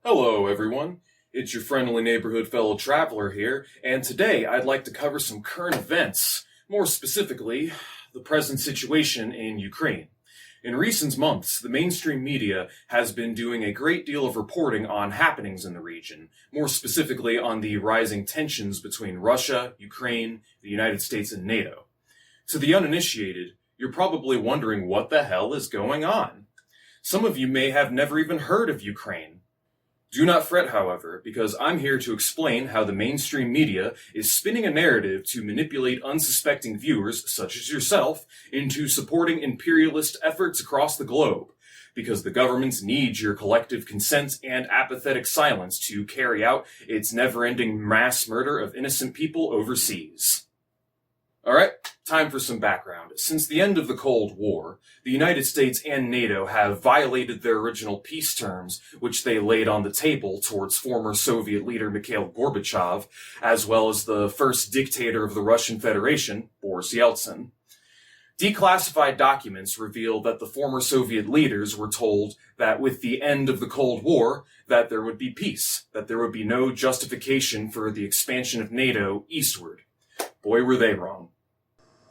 Hello, everyone. It's your friendly neighborhood fellow traveler here, and today I'd like to cover some current events, more specifically, the present situation in Ukraine. In recent months, the mainstream media has been doing a great deal of reporting on happenings in the region, more specifically on the rising tensions between Russia, Ukraine, the United States, and NATO. To the uninitiated, you're probably wondering what the hell is going on. Some of you may have never even heard of Ukraine. Do not fret, however, because I'm here to explain how the mainstream media is spinning a narrative to manipulate unsuspecting viewers, such as yourself, into supporting imperialist efforts across the globe, because the governments need your collective consent and apathetic silence to carry out its never-ending mass murder of innocent people overseas. Alright, time for some background. Since the end of the Cold War, the United States and NATO have violated their original peace terms, which they laid on the table towards former Soviet leader Mikhail Gorbachev, as well as the first dictator of the Russian Federation, Boris Yeltsin. Declassified documents reveal that the former Soviet leaders were told that with the end of the Cold War, that there would be peace, that there would be no justification for the expansion of NATO eastward. Boy, were they wrong.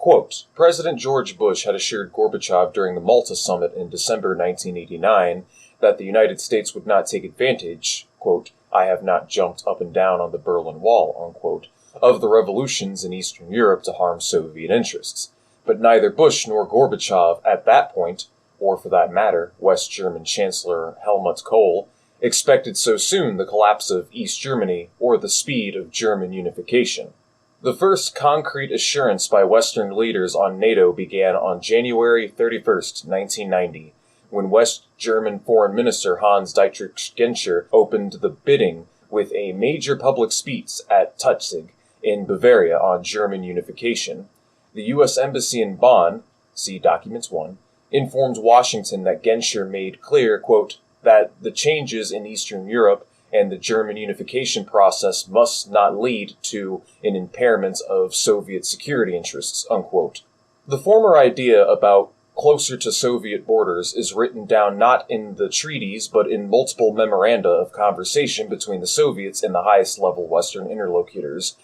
Quote, President George Bush had assured Gorbachev during the Malta summit in December 1989 that the United States would not take advantage, quote, I have not jumped up and down on the Berlin Wall, unquote, of the revolutions in Eastern Europe to harm Soviet interests. But neither Bush nor Gorbachev at that point, or for that matter, West German Chancellor Helmut Kohl, expected so soon the collapse of East Germany or the speed of German unification. The first concrete assurance by Western leaders on NATO began on January 31, 1990, when West German Foreign Minister Hans-Dietrich Genscher opened the bidding with a major public speech at Tutzig in Bavaria on German unification. The U.S. Embassy in Bonn, see Documents 1, informed Washington that Genscher made clear, quote, that the changes in Eastern Europe and the German unification process must not lead to an impairment of Soviet security interests, unquote. The former idea about closer to Soviet borders is written down not in the treaties, but in multiple memoranda of conversation between the Soviets and the highest level Western interlocutors,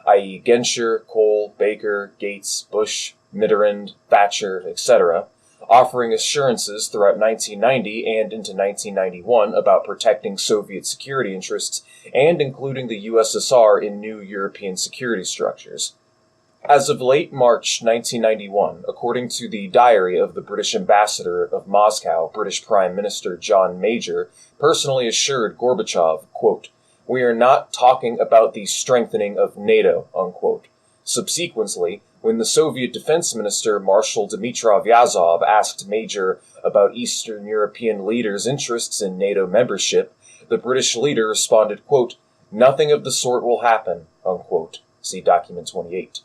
i.e. Genscher, Kohl, Baker, Gates, Bush, Mitterrand, Thatcher, etc., offering assurances throughout 1990 and into 1991 about protecting Soviet security interests and including the USSR in new European security structures. As of late March 1991, according to the diary of the British ambassador of Moscow, British Prime Minister John Major personally assured Gorbachev, quote, we are not talking about the strengthening of NATO, unquote. Subsequently, when the Soviet Defense Minister Marshal Dimitrov-Yazov asked Major about Eastern European leaders' interests in NATO membership, the British leader responded, quote, nothing of the sort will happen, unquote. See Document 28.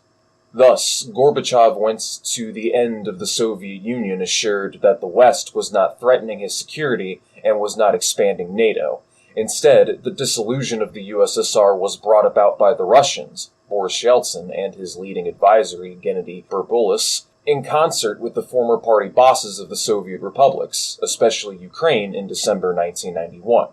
Thus, Gorbachev went to the end of the Soviet Union assured that the West was not threatening his security and was not expanding NATO. Instead, the dissolution of the USSR was brought about by the Russians, Boris Yeltsin and his leading advisor, Gennady Burbulus, in concert with the former party bosses of the Soviet republics, especially Ukraine, in December 1991.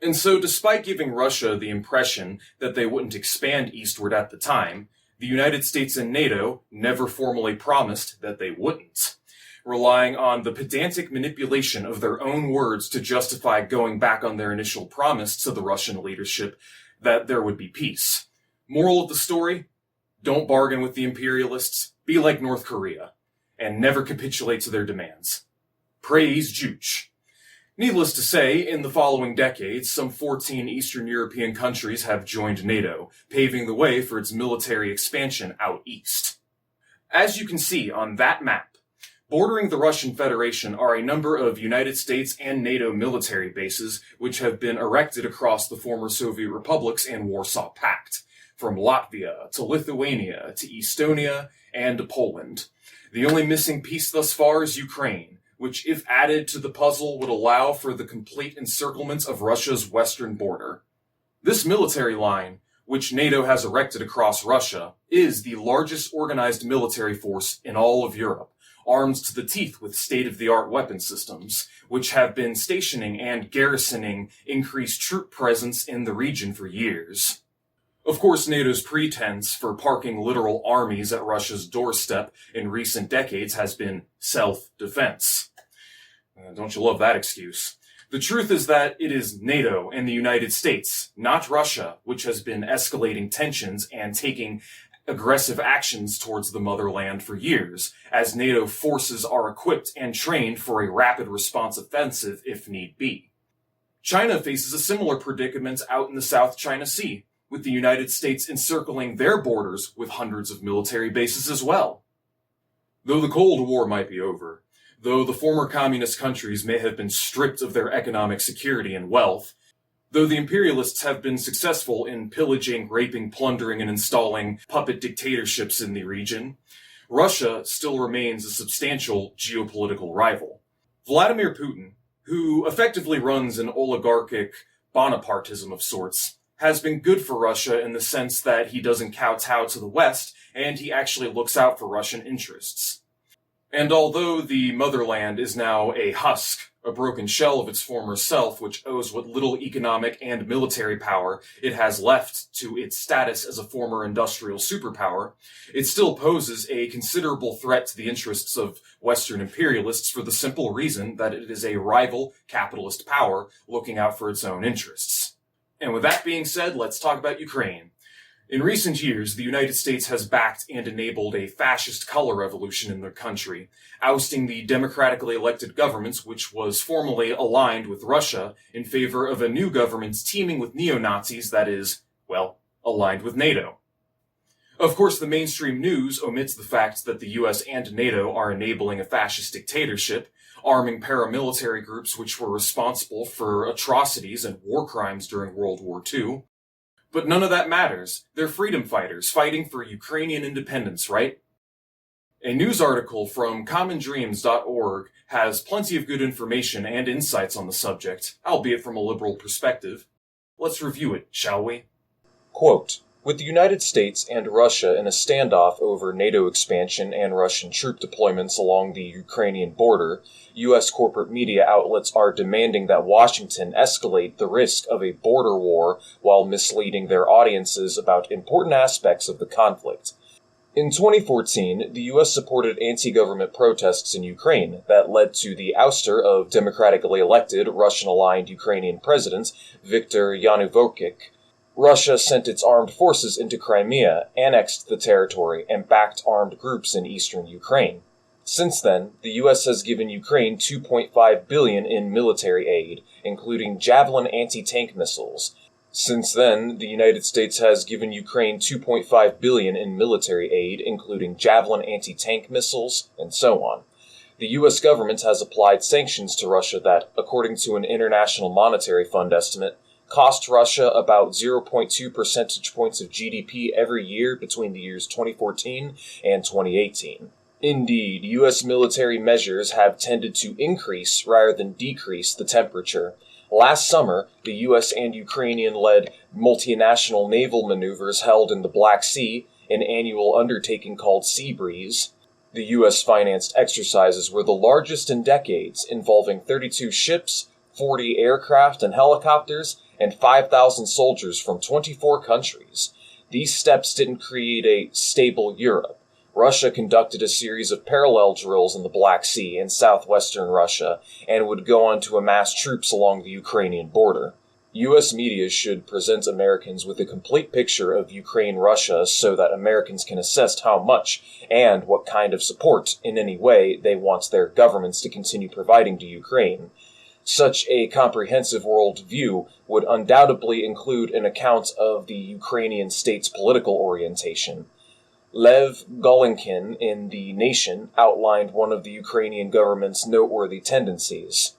And so, despite giving Russia the impression that they wouldn't expand eastward at the time, the United States and NATO never formally promised that they wouldn't, relying on the pedantic manipulation of their own words to justify going back on their initial promise to the Russian leadership that there would be peace. Moral of the story? Don't bargain with the imperialists, be like North Korea, and never capitulate to their demands. Praise Juche. Needless to say, in the following decades, some 14 Eastern European countries have joined NATO, paving the way for its military expansion out east. As you can see on that map, bordering the Russian Federation are a number of United States and NATO military bases which have been erected across the former Soviet republics and Warsaw Pact, from Latvia to Lithuania to Estonia and to Poland. The only missing piece thus far is Ukraine, which, if added to the puzzle, would allow for the complete encirclement of Russia's western border. This military line, which NATO has erected across Russia, is the largest organized military force in all of Europe, armed to the teeth with state-of-the-art weapon systems, which have been stationing and garrisoning increased troop presence in the region for years. Of course, NATO's pretense for parking literal armies at Russia's doorstep in recent decades has been self-defense. Don't you love that excuse? The truth is that it is NATO and the United States, not Russia, which has been escalating tensions and taking aggressive actions towards the motherland for years, as NATO forces are equipped and trained for a rapid response offensive if need be. China faces a similar predicament out in the South China Sea, with the United States encircling their borders with hundreds of military bases as well. Though the Cold War might be over, though the former communist countries may have been stripped of their economic security and wealth, though the imperialists have been successful in pillaging, raping, plundering, and installing puppet dictatorships in the region, Russia still remains a substantial geopolitical rival. Vladimir Putin, who effectively runs an oligarchic Bonapartism of sorts, has been good for Russia in the sense that he doesn't kowtow to the West, and he actually looks out for Russian interests. And although the motherland is now a husk, a broken shell of its former self, which owes what little economic and military power it has left to its status as a former industrial superpower, it still poses a considerable threat to the interests of Western imperialists for the simple reason that it is a rival capitalist power looking out for its own interests. And with that being said, let's talk about Ukraine. In recent years, the United States has backed and enabled a fascist color revolution in their country, ousting the democratically elected government, which was formerly aligned with Russia, in favor of a new government teeming with neo-Nazis that is, well, aligned with NATO. Of course, the mainstream news omits the fact that the US and NATO are enabling a fascist dictatorship, arming paramilitary groups which were responsible for atrocities and war crimes during World War II. But none of that matters. They're freedom fighters fighting for Ukrainian independence, right? A news article from commondreams.org has plenty of good information and insights on the subject, albeit from a liberal perspective. Let's review it, shall we? Quote, with the United States and Russia in a standoff over NATO expansion and Russian troop deployments along the Ukrainian border, U.S. corporate media outlets are demanding that Washington escalate the risk of a border war while misleading their audiences about important aspects of the conflict. In 2014, the U.S. supported anti-government protests in Ukraine that led to the ouster of democratically elected Russian-aligned Ukrainian President Viktor Yanukovych. Russia sent its armed forces into Crimea, annexed the territory, and backed armed groups in eastern Ukraine. Since then, the U.S. has given Ukraine $2.5 billion in military aid, including Javelin anti-tank missiles. Since then, the United States has given Ukraine $2.5 billion in military aid, including Javelin anti-tank missiles, and so on. The U.S. government has applied sanctions to Russia that, according to an International Monetary Fund estimate, cost Russia about 0.2 percentage points of GDP every year between the years 2014 and 2018. Indeed, U.S. military measures have tended to increase rather than decrease the temperature. Last summer, the U.S. and Ukrainian-led multinational naval maneuvers held in the Black Sea, an annual undertaking called Sea Breeze. The U.S.-financed exercises were the largest in decades, involving 32 ships, 40 aircraft and helicopters, and 5,000 soldiers from 24 countries. These steps didn't create a stable Europe. Russia conducted a series of parallel drills in the Black Sea and southwestern Russia, and would go on to amass troops along the Ukrainian border. U.S. media should present Americans with a complete picture of Ukraine-Russia so that Americans can assess how much and what kind of support, in any way, they want their governments to continue providing to Ukraine. Such a comprehensive world view would undoubtedly include an account of the Ukrainian state's political orientation. Lev Golinkin in The Nation outlined one of the Ukrainian government's noteworthy tendencies.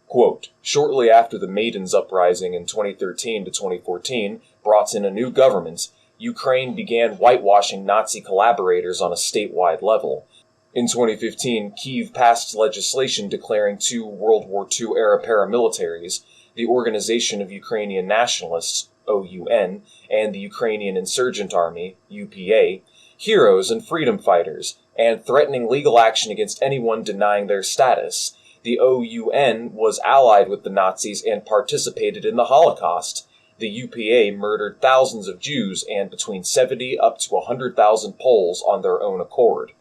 Quote, shortly after the Maidan's uprising in 2013 to 2014 brought in a new government, Ukraine began whitewashing Nazi collaborators on a statewide level. In 2015, Kyiv passed legislation declaring 2 World War II-era paramilitaries, the Organization of Ukrainian Nationalists, OUN, and the Ukrainian Insurgent Army, UPA, heroes and freedom fighters, and threatening legal action against anyone denying their status. The OUN was allied with the Nazis and participated in the Holocaust. The UPA murdered thousands of Jews and between 70 up to 100,000 Poles on their own accord.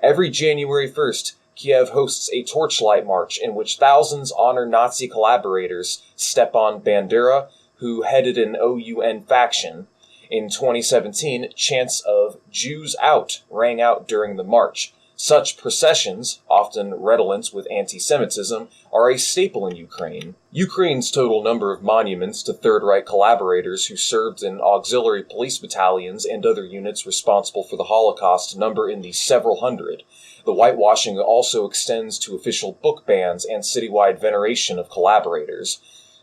Every January 1st, Kiev hosts a torchlight march in which thousands honor Nazi collaborators Stepan Bandera, who headed an OUN faction. In 2017, chants of "Jews out" rang out during the march. Such processions, often redolent with anti-Semitism, are a staple in Ukraine. Ukraine's total number of monuments to Third Reich collaborators who served in auxiliary police battalions and other units responsible for the Holocaust number in the several hundred. The whitewashing also extends to official book bans and citywide veneration of collaborators.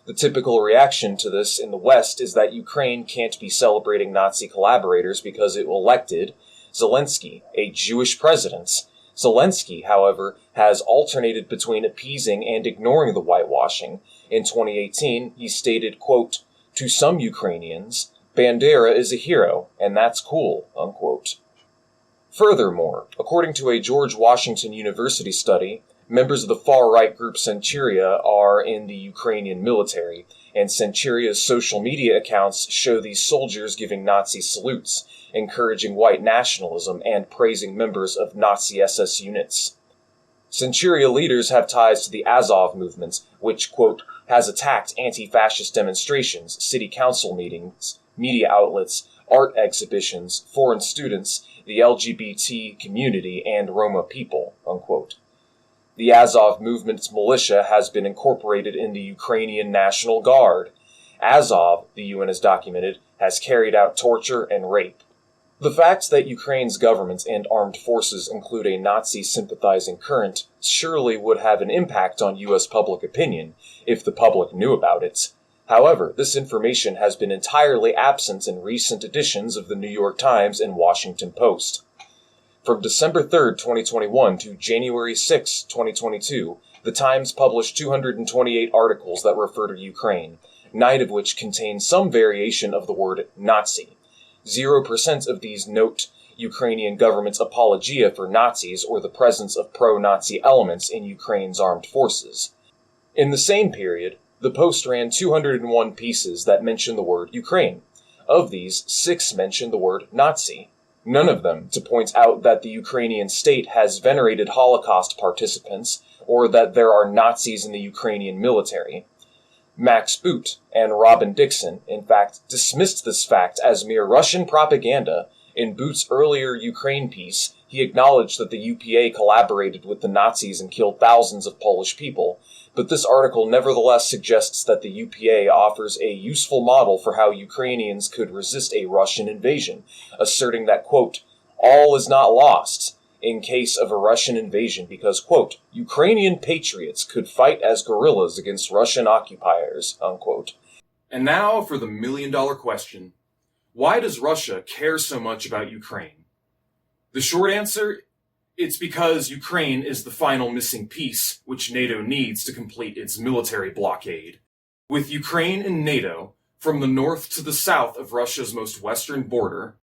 The typical reaction to this in the West is that Ukraine can't be celebrating Nazi collaborators because it elected Zelensky, a Jewish president. Zelensky, however, has alternated between appeasing and ignoring the whitewashing. In 2018, he stated, quote, "To some Ukrainians, Bandera is a hero, and that's cool," unquote. Furthermore, according to a George Washington University study, members of the far-right group Centuria are in the Ukrainian military, and Centuria's social media accounts show these soldiers giving Nazi salutes, encouraging white nationalism, and praising members of Nazi SS units. Centuria leaders have ties to the Azov movement, which, quote, has attacked anti-fascist demonstrations, city council meetings, media outlets, art exhibitions, foreign students, the LGBT community, and Roma people, unquote. The Azov movement's militia has been incorporated in the Ukrainian National Guard. Azov, the UN has documented, has carried out torture and rape. The fact that Ukraine's government and armed forces include a Nazi-sympathizing current surely would have an impact on U.S. public opinion, if the public knew about it. However, this information has been entirely absent in recent editions of the New York Times and Washington Post. From December 3, 2021 to January 6, 2022, the Times published 228 articles that refer to Ukraine, 9 of which contain some variation of the word Nazi. 0% of these note Ukrainian government's apologia for Nazis or the presence of pro-Nazi elements in Ukraine's armed forces. In the same period, the Post ran 201 pieces that mention the word Ukraine. Of these, 6 mention the word Nazi. None of them to point out that the Ukrainian state has venerated Holocaust participants or that there are Nazis in the Ukrainian military. Max Boot and Robin Dixon, in fact, dismissed this fact as mere Russian propaganda. In Boot's earlier Ukraine piece, he acknowledged that the UPA collaborated with the Nazis and killed thousands of Polish people, but this article nevertheless suggests that the UPA offers a useful model for how Ukrainians could resist a Russian invasion, asserting that, quote, all is not lost in case of a Russian invasion because, quote, Ukrainian patriots could fight as guerrillas against Russian occupiers, unquote. And now for the million-dollar question. Why does Russia care so much about Ukraine? The short answer, it's because Ukraine is the final missing piece which NATO needs to complete its military blockade. With Ukraine in NATO, from the north to the south of Russia's most western border,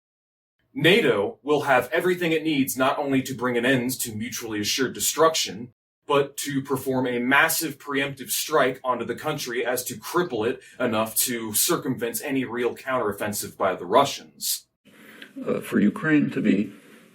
NATO will have everything it needs not only to bring an end to mutually assured destruction, but to perform a massive preemptive strike onto the country as to cripple it enough to circumvent any real counteroffensive by the Russians. For Ukraine to be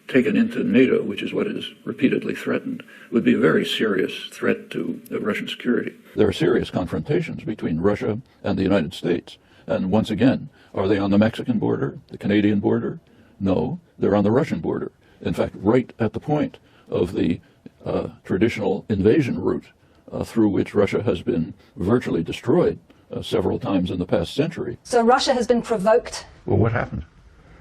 taken into NATO, which is what is repeatedly threatened, would be a very serious threat to Russian security. There are serious confrontations between Russia and the United States. And once again, are they on the Mexican border, the Canadian border? No, they're on the Russian border. In fact, right at the point of the traditional invasion route through which Russia has been virtually destroyed several times in the past century. So Russia has been provoked? Well, what happened?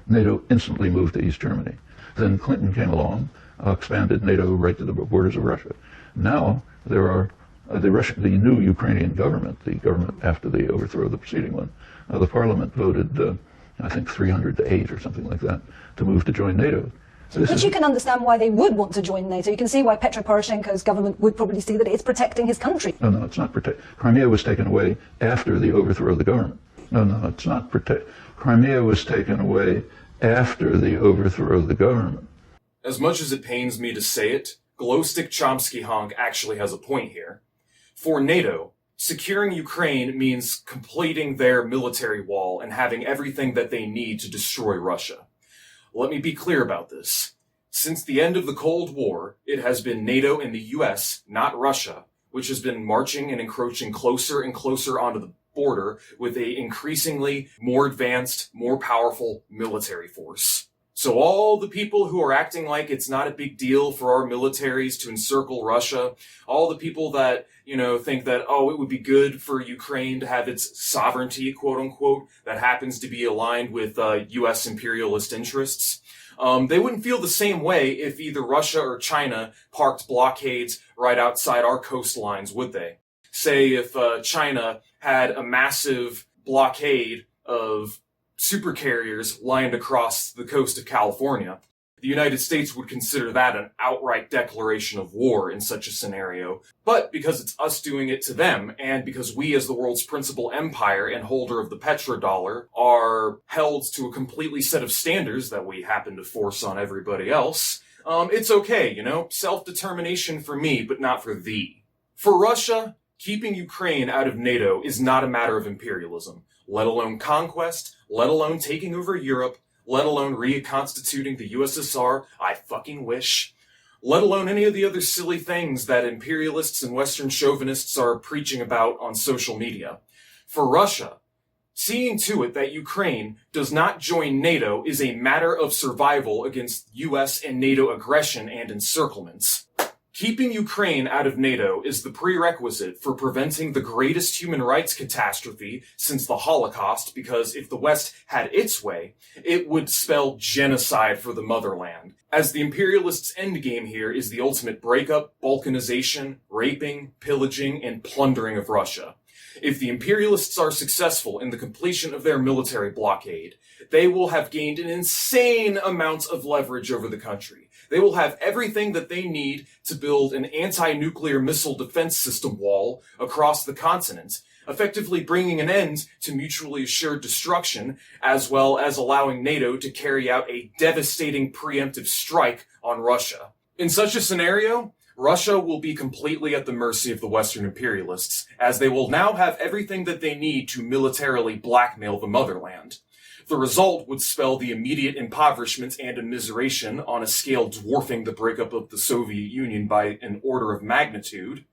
NATO instantly moved to East Germany. Then Clinton came along, expanded NATO right to the borders of Russia. Now there are the new Ukrainian government, the government after the overthrow of the preceding one, the parliament voted, I think 300 to 8 or something like that, to move to join NATO. But you can understand why they would want to join NATO. You can see why Petro Poroshenko's government would probably see that it's protecting his country. No, it's not protect. Crimea was taken away after the overthrow of the government. No, it's not protect. Crimea was taken away after the overthrow of the government. As much as it pains me to say it, Glowstick Chomsky Honk actually has a point here. For NATO, securing Ukraine means completing their military wall and having everything that they need to destroy Russia. Let me be clear about this. Since the end of the Cold War, it has been NATO and the US, not Russia, which has been marching and encroaching closer and closer onto the border with a increasingly more advanced, more powerful military force. So all the people who are acting like it's not a big deal for our militaries to encircle Russia, all the people that, think that, it would be good for Ukraine to have its sovereignty, quote unquote, that happens to be aligned with US imperialist interests, they wouldn't feel the same way if either Russia or China parked blockades right outside our coastlines, would they? Say if China had a massive blockade of supercarriers lined across the coast of California, the United States would consider that an outright declaration of war in such a scenario. But because it's us doing it to them, and because we as the world's principal empire and holder of the petrodollar are held to a completely set of standards that we happen to force on everybody else, it's okay, self-determination for me, but not for thee. For Russia, keeping Ukraine out of NATO is not a matter of imperialism, let alone conquest, let alone taking over Europe, let alone reconstituting the USSR, I fucking wish, let alone any of the other silly things that imperialists and Western chauvinists are preaching about on social media. For Russia, seeing to it that Ukraine does not join NATO is a matter of survival against US and NATO aggression and encirclements. Keeping Ukraine out of NATO is the prerequisite for preventing the greatest human rights catastrophe since the Holocaust, because if the West had its way, it would spell genocide for the motherland. As the imperialists' endgame here is the ultimate breakup, balkanization, raping, pillaging, and plundering of Russia. If the imperialists are successful in the completion of their military blockade, they will have gained an insane amount of leverage over the country. They will have everything that they need to build an anti-nuclear missile defense system wall across the continent, effectively bringing an end to mutually assured destruction, as well as allowing NATO to carry out a devastating preemptive strike on Russia. In such a scenario, Russia will be completely at the mercy of the Western imperialists, as they will now have everything that they need to militarily blackmail the motherland. The result would spell the immediate impoverishment and immiseration on a scale dwarfing the breakup of the Soviet Union by an order of magnitude.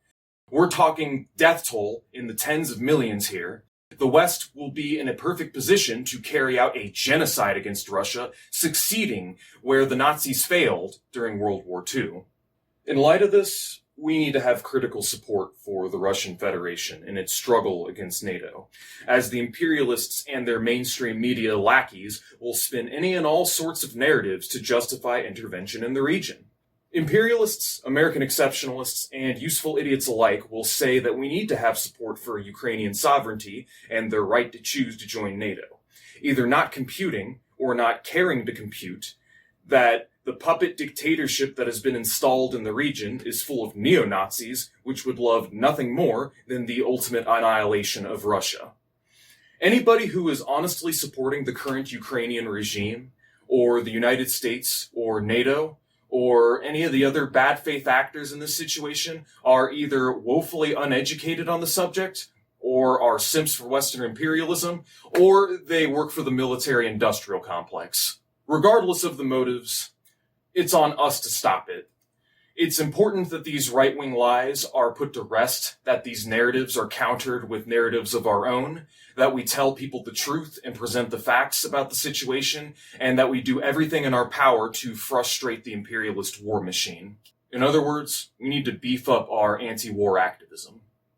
We're talking death toll in the tens of millions here. The West will be in a perfect position to carry out a genocide against Russia, succeeding where the Nazis failed during World War II. In light of this, we need to have critical support for the Russian Federation in its struggle against NATO, as the imperialists and their mainstream media lackeys will spin any and all sorts of narratives to justify intervention in the region. Imperialists, American exceptionalists, and useful idiots alike will say that we need to have support for Ukrainian sovereignty and their right to choose to join NATO, either not computing or not caring to compute that the puppet dictatorship that has been installed in the region is full of neo-Nazis, which would love nothing more than the ultimate annihilation of Russia. Anybody who is honestly supporting the current Ukrainian regime, or the United States, or NATO, or any of the other bad faith actors in this situation, are either woefully uneducated on the subject, or are simps for Western imperialism, or they work for the military-industrial complex. Regardless of the motives, it's on us to stop it. It's important that these right-wing lies are put to rest, that these narratives are countered with narratives of our own, that we tell people the truth and present the facts about the situation, and that we do everything in our power to frustrate the imperialist war machine. In other words, we need to beef up our anti-war activism.